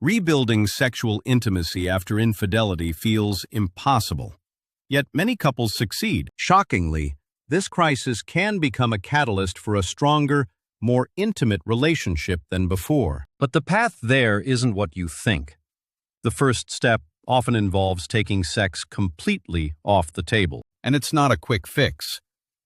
Rebuilding sexual intimacy after infidelity feels impossible. Yet many couples succeed. Shockingly, this crisis can become a catalyst for a stronger, more intimate relationship than before. But the path there isn't what you think. The first step often involves taking sex completely off the table. And it's not a quick fix.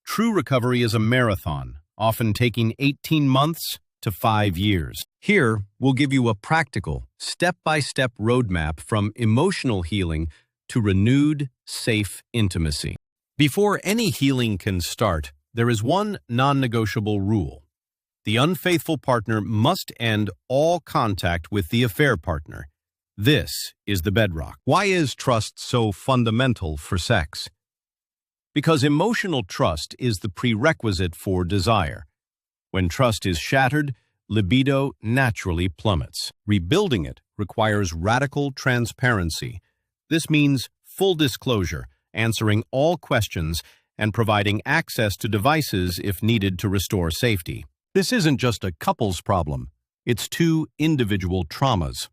True recovery is a marathon, often taking 18 months to 5 years. Here, we'll give you a practical, step-by-step roadmap from emotional healing to renewed, safe intimacy. Before any healing can start, there is one non-negotiable rule. The unfaithful partner must end all contact with the affair partner. This is the bedrock. Why is trust so fundamental for sex? Because emotional trust is the prerequisite for desire. When trust is shattered, libido naturally plummets. Rebuilding it requires radical transparency. This means full disclosure, answering all questions, and providing access to devices if needed to restore safety. This isn't just a couple's problem. It's two individual traumas.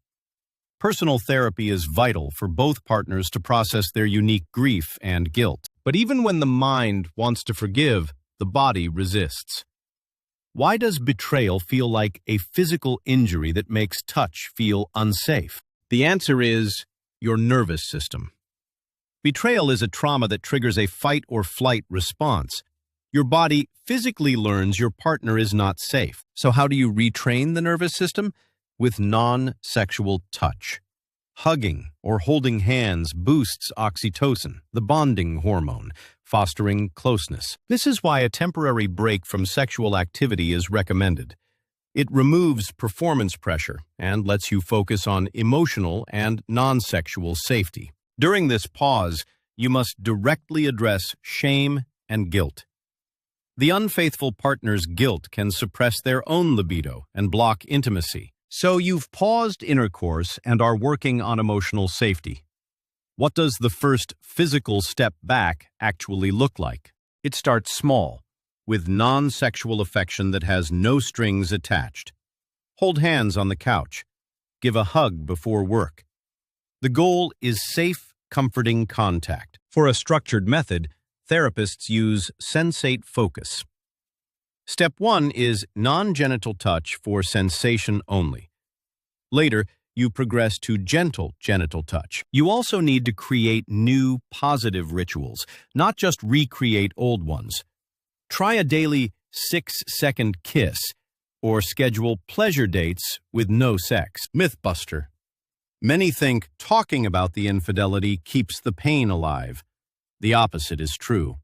Personal therapy is vital for both partners to process their unique grief and guilt. But even when the mind wants to forgive, the body resists. Why does betrayal feel like a physical injury that makes touch feel unsafe? The answer is your nervous system. Betrayal is a trauma that triggers a fight or flight response. Your body physically learns your partner is not safe. So how do you retrain the nervous system? With non-sexual touch. Hugging or holding hands boosts oxytocin, the bonding hormone, fostering closeness. This is why a temporary break from sexual activity is recommended. It removes performance pressure and lets you focus on emotional and non-sexual safety. During this pause, you must directly address shame and guilt. The unfaithful partner's guilt can suppress their own libido and block intimacy. So you've paused intercourse and are working on emotional safety. What does the first physical step back actually look like? It starts small, with non-sexual affection that has no strings attached. Hold hands on the couch. Give a hug before work. The goal is safe, comforting contact. For a structured method, therapists use sensate focus. Step 1 is non-genital touch for sensation only. Later, you progress to gentle genital touch. You also need to create new, positive rituals, not just recreate old ones. Try a daily 6-second kiss or schedule pleasure dates with no sex. Mythbuster. Many think talking about the infidelity keeps the pain alive. The opposite is true.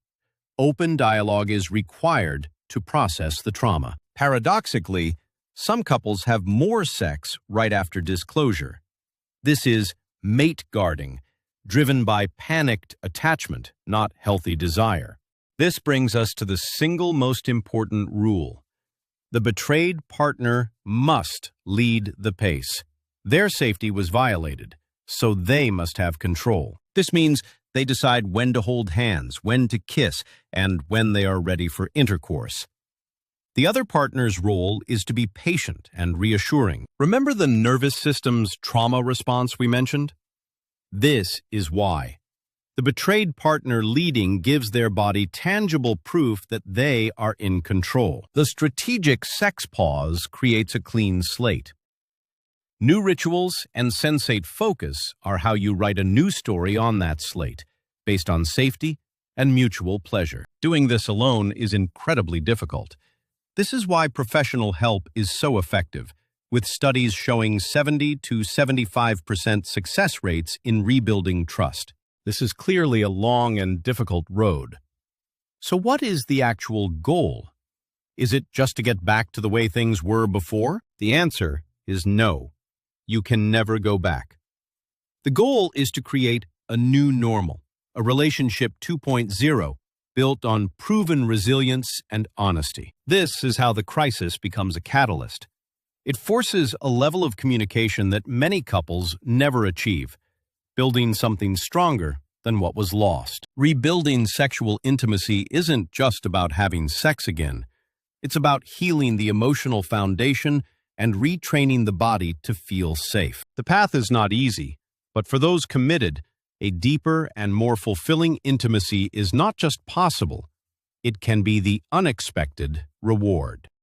Open dialogue is required to process the trauma. Paradoxically, some couples have more sex right after disclosure. This is mate guarding, driven by panicked attachment, not healthy desire. This brings us to the single most important rule. The betrayed partner must lead the pace. Their safety was violated, so they must have control. This means they decide when to hold hands, when to kiss, and when they are ready for intercourse. The other partner's role is to be patient and reassuring. Remember the nervous system's trauma response we mentioned? This is why. The betrayed partner leading gives their body tangible proof that they are in control. The strategic sex pause creates a clean slate. New rituals and sensate focus are how you write a new story on that slate, based on safety and mutual pleasure. Doing this alone is incredibly difficult. This is why professional help is so effective, with studies showing 70 to 75% success rates in rebuilding trust. This is clearly a long and difficult road. So what is the actual goal? Is it just to get back to the way things were before? The answer is no. You can never go back. The goal is to create a new normal, a relationship 2.0, built on proven resilience and honesty. This is how the crisis becomes a catalyst. It forces a level of communication that many couples never achieve, building something stronger than what was lost. Rebuilding sexual intimacy isn't just about having sex again. It's about healing the emotional foundation and retraining the body to feel safe. The path is not easy, but for those committed, a deeper and more fulfilling intimacy is not just possible, it can be the unexpected reward.